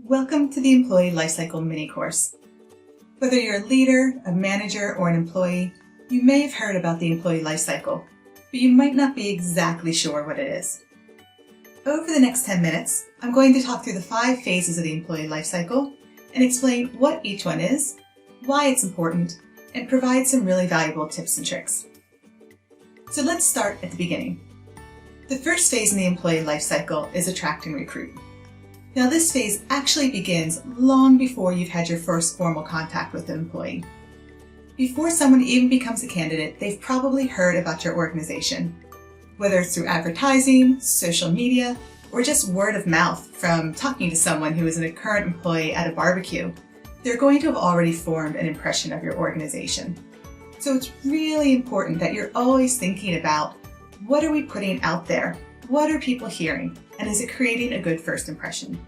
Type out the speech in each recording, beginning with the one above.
Welcome to the Employee Lifecycle mini course. Whether you're a leader, a manager, or an employee, you may have heard about the employee lifecycle, but you might not be exactly sure what it is. Over the next 10 minutes, I'm going to talk through the 5 phases of the employee lifecycle and explain what each one is, why it's important, and provide some really valuable tips and tricks. So let's start at the beginning. The first phase in the employee lifecycle is attract and recruit. Now this phase actually begins long before you've had your first formal contact with an employee. Before someone even becomes a candidate, they've probably heard about your organization, whether it's through advertising, social media, or just word of mouth from talking to someone who is a current employee at a barbecue. They're going to have already formed an impression of your organization. So it's really important that you're always thinking about, what are we putting out there? What are people hearing? And is it creating a good first impression?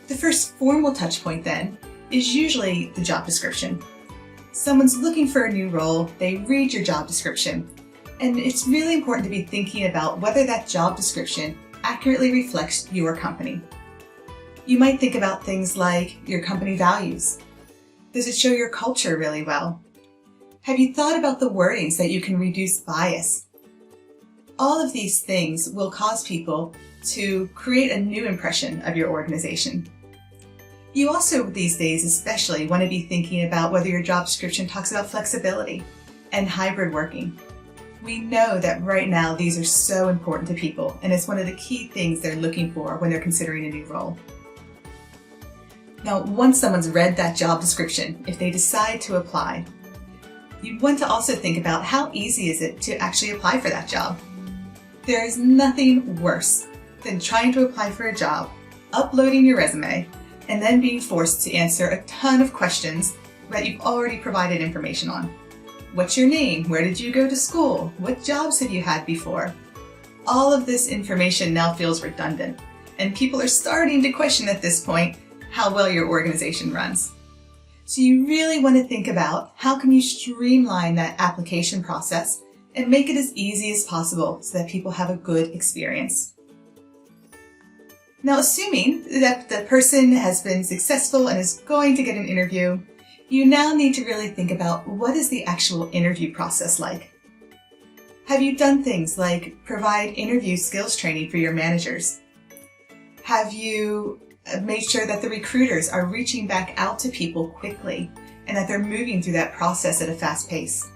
The first formal touch point then is usually the job description. Someone's looking for a new role, they read your job description, and it's really important to be thinking about whether that job description accurately reflects your company. You might think about things like your company values. Does it show your culture really well? Have you thought about the wordings that you can reduce bias? All of these things will cause people to create a new impression of your organization. You also, these days especially, want to be thinking about whether your job description talks about flexibility and hybrid working. We know that right now these are so important to people, and it's one of the key things they're looking for when they're considering a new role. Now, once someone's read that job description, if they decide to apply, you want to also think about how easy is it to actually apply for that job. There is nothing worse than trying to apply for a job, uploading your resume, and then being forced to answer a ton of questions that you've already provided information on. What's your name? Where did you go to school? What jobs have you had before? All of this information now feels redundant, and people are starting to question at this point how well your organization runs. So you really want to think about how can you streamline that application process and make it as easy as possible so that people have a good experience. Now, assuming that the person has been successful and is going to get an interview, you now need to really think about, what is the actual interview process like? Have you done things like provide interview skills training for your managers? Have you made sure that the recruiters are reaching back out to people quickly and that they're moving through that process at a fast pace?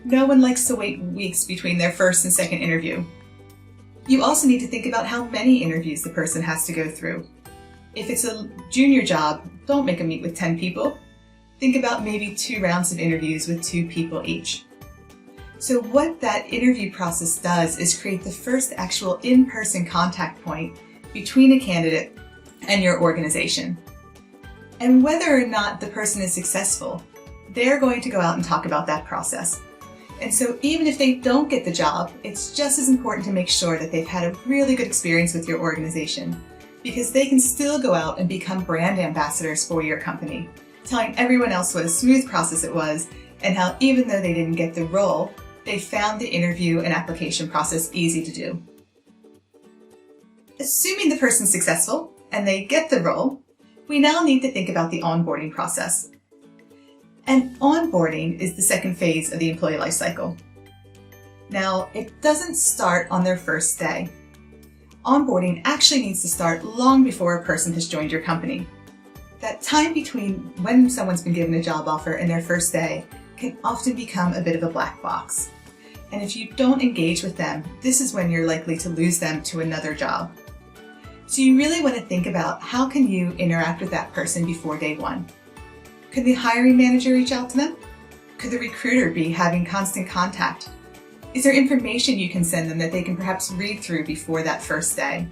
No one likes to wait weeks between their first and second interview. You also need to think about how many interviews the person has to go through. If it's a junior job, don't make them meet with 10 people. Think about maybe 2 rounds of interviews with 2 people each. So what that interview process does is create the first actual in-person contact point between a candidate and your organization. And whether or not the person is successful, they're going to go out and talk about that process. And so even if they don't get the job, it's just as important to make sure that they've had a really good experience with your organization, because they can still go out and become brand ambassadors for your company, telling everyone else what a smooth process it was and how even though they didn't get the role, they found the interview and application process easy to do. Assuming the person's successful and they get the role, we now need to think about the onboarding process. And onboarding is the second phase of the employee lifecycle. Now, it doesn't start on their first day. Onboarding actually needs to start long before a person has joined your company. That time between when someone's been given a job offer and their first day can often become a bit of a black box. And if you don't engage with them, this is when you're likely to lose them to another job. So you really want to think about, how can you interact with that person before day one? Could the hiring manager reach out to them? Could the recruiter be having constant contact? Is there information you can send them that they can perhaps read through before that first day?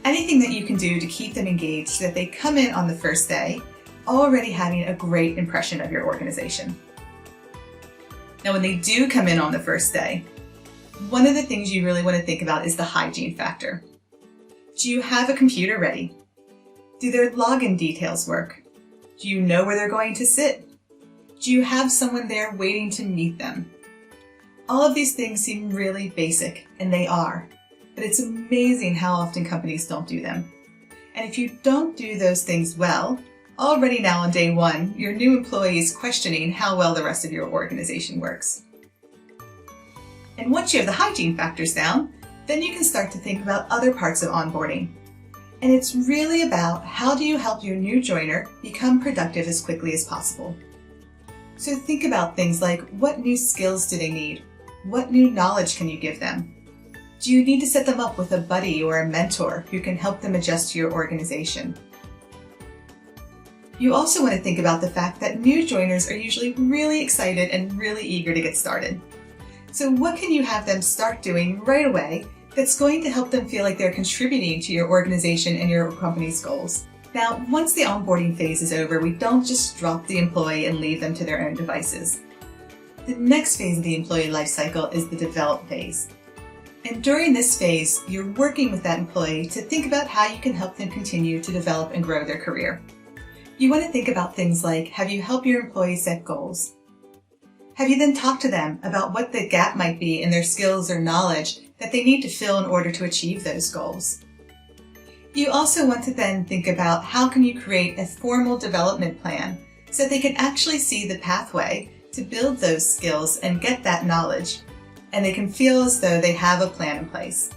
Anything that you can do to keep them engaged so that they come in on the first day already having a great impression of your organization. Now, when they do come in on the first day, one of the things you really want to think about is the hygiene factor. Do you have a computer ready? Do their login details work? Do you know where they're going to sit? Do you have someone there waiting to meet them? All of these things seem really basic, and they are, but it's amazing how often companies don't do them. And if you don't do those things well, already now on day one, your new employee is questioning how well the rest of your organization works. And once you have the hygiene factors down, then you can start to think about other parts of onboarding. And it's really about how do you help your new joiner become productive as quickly as possible. So think about things like, what new skills do they need? What new knowledge can you give them? Do you need to set them up with a buddy or a mentor who can help them adjust to your organization? You also want to think about the fact that new joiners are usually really excited and really eager to get started. So what can you have them start doing right away that's going to help them feel like they're contributing to your organization and your company's goals? Now, once the onboarding phase is over, we don't just drop the employee and leave them to their own devices. The next phase of the employee life cycle is the develop phase. And during this phase, you're working with that employee to think about how you can help them continue to develop and grow their career. You want to think about things like, have you helped your employees set goals? Have you then talked to them about what the gap might be in their skills or knowledge that they need to fill in order to achieve those goals? You also want to then think about how can you create a formal development plan so they can actually see the pathway to build those skills and get that knowledge, and they can feel as though they have a plan in place.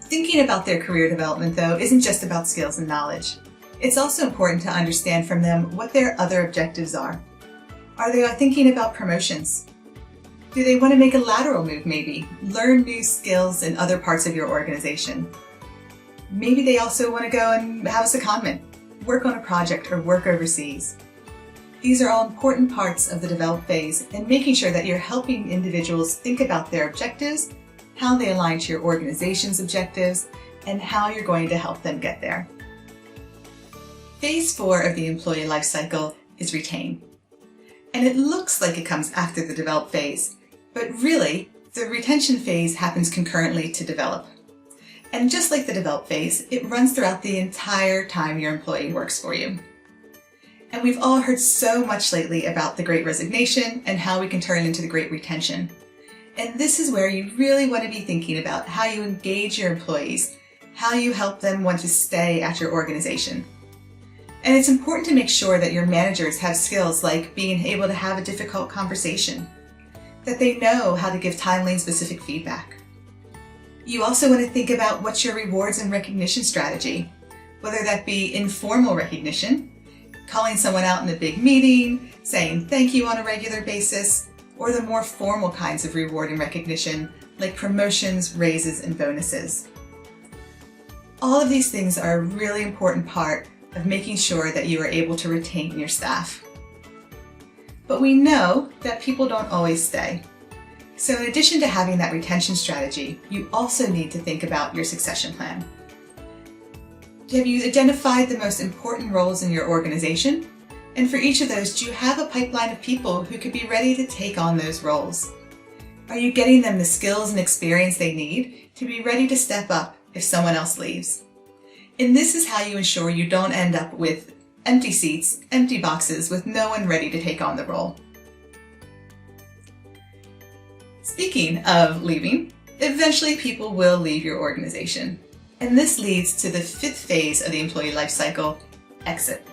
Thinking about their career development, though, isn't just about skills and knowledge. It's also important to understand from them what their other objectives are. Are they thinking about promotions? Do they want to make a lateral move maybe? Learn new skills in other parts of your organization? Maybe they also want to go and have a secondment, work on a project, or work overseas. These are all important parts of the develop phase, and making sure that you're helping individuals think about their objectives, how they align to your organization's objectives, and how you're going to help them get there. Phase 4 of the employee life cycle is retain. And it looks like it comes after the develop phase, but really, the retention phase happens concurrently to develop. And just like the develop phase, it runs throughout the entire time your employee works for you. And we've all heard so much lately about the Great Resignation and how we can turn into the Great Retention. And this is where you really want to be thinking about how you engage your employees, how you help them want to stay at your organization. And it's important to make sure that your managers have skills like being able to have a difficult conversation, that they know how to give timely and specific feedback. You also want to think about what's your rewards and recognition strategy, whether that be informal recognition, calling someone out in a big meeting, saying thank you on a regular basis, or the more formal kinds of reward and recognition like promotions, raises, and bonuses. All of these things are a really important part of making sure that you are able to retain your staff. But we know that people don't always stay. So in addition to having that retention strategy, you also need to think about your succession plan. Have you identified the most important roles in your organization? And for each of those, do you have a pipeline of people who could be ready to take on those roles? Are you getting them the skills and experience they need to be ready to step up if someone else leaves? And this is how you ensure you don't end up with empty seats, empty boxes with no one ready to take on the role. Speaking of leaving, eventually people will leave your organization. And this leads to the 5th phase of the employee life cycle, exit.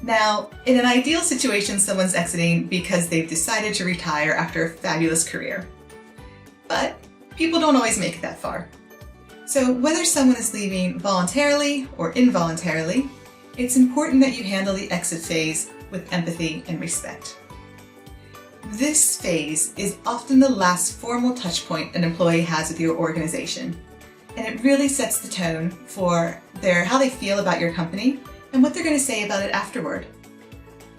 Now, in an ideal situation, someone's exiting because they've decided to retire after a fabulous career. But people don't always make it that far. So whether someone is leaving voluntarily or involuntarily, it's important that you handle the exit phase with empathy and respect. This phase is often the last formal touch point an employee has with your organization, and it really sets the tone for how they feel about your company and what they're going to say about it afterward.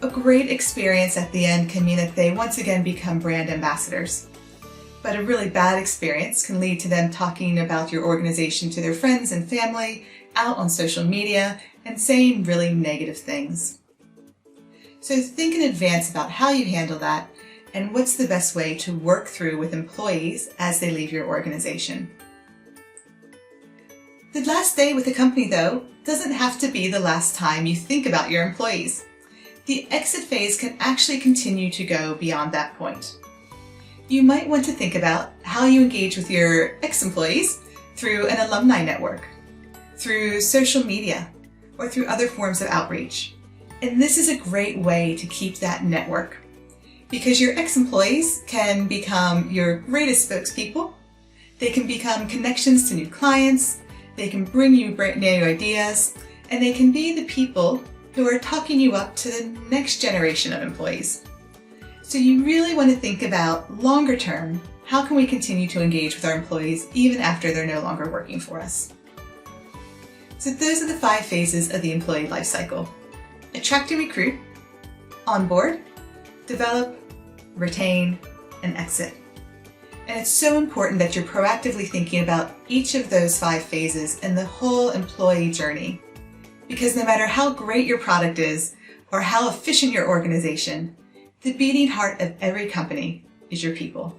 A great experience at the end can mean that they once again become brand ambassadors. But a really bad experience can lead to them talking about your organization to their friends and family, out on social media, and saying really negative things. So think in advance about how you handle that and what's the best way to work through with employees as they leave your organization. The last day with the company, though, doesn't have to be the last time you think about your employees. The exit phase can actually continue to go beyond that point. You might want to think about how you engage with your ex-employees through an alumni network. through social media, or through other forms of outreach. And this is a great way to keep that network, because your ex-employees can become your greatest spokespeople. They can become connections to new clients, they can bring you brand new ideas, and they can be the people who are talking you up to the next generation of employees. So you really want to think about longer term, how can we continue to engage with our employees even after they're no longer working for us? So those are the 5 phases of the employee life cycle: attract and recruit, onboard, develop, retain, and exit. And it's so important that you're proactively thinking about each of those 5 phases and the whole employee journey. Because no matter how great your product is or how efficient your organization, the beating heart of every company is your people.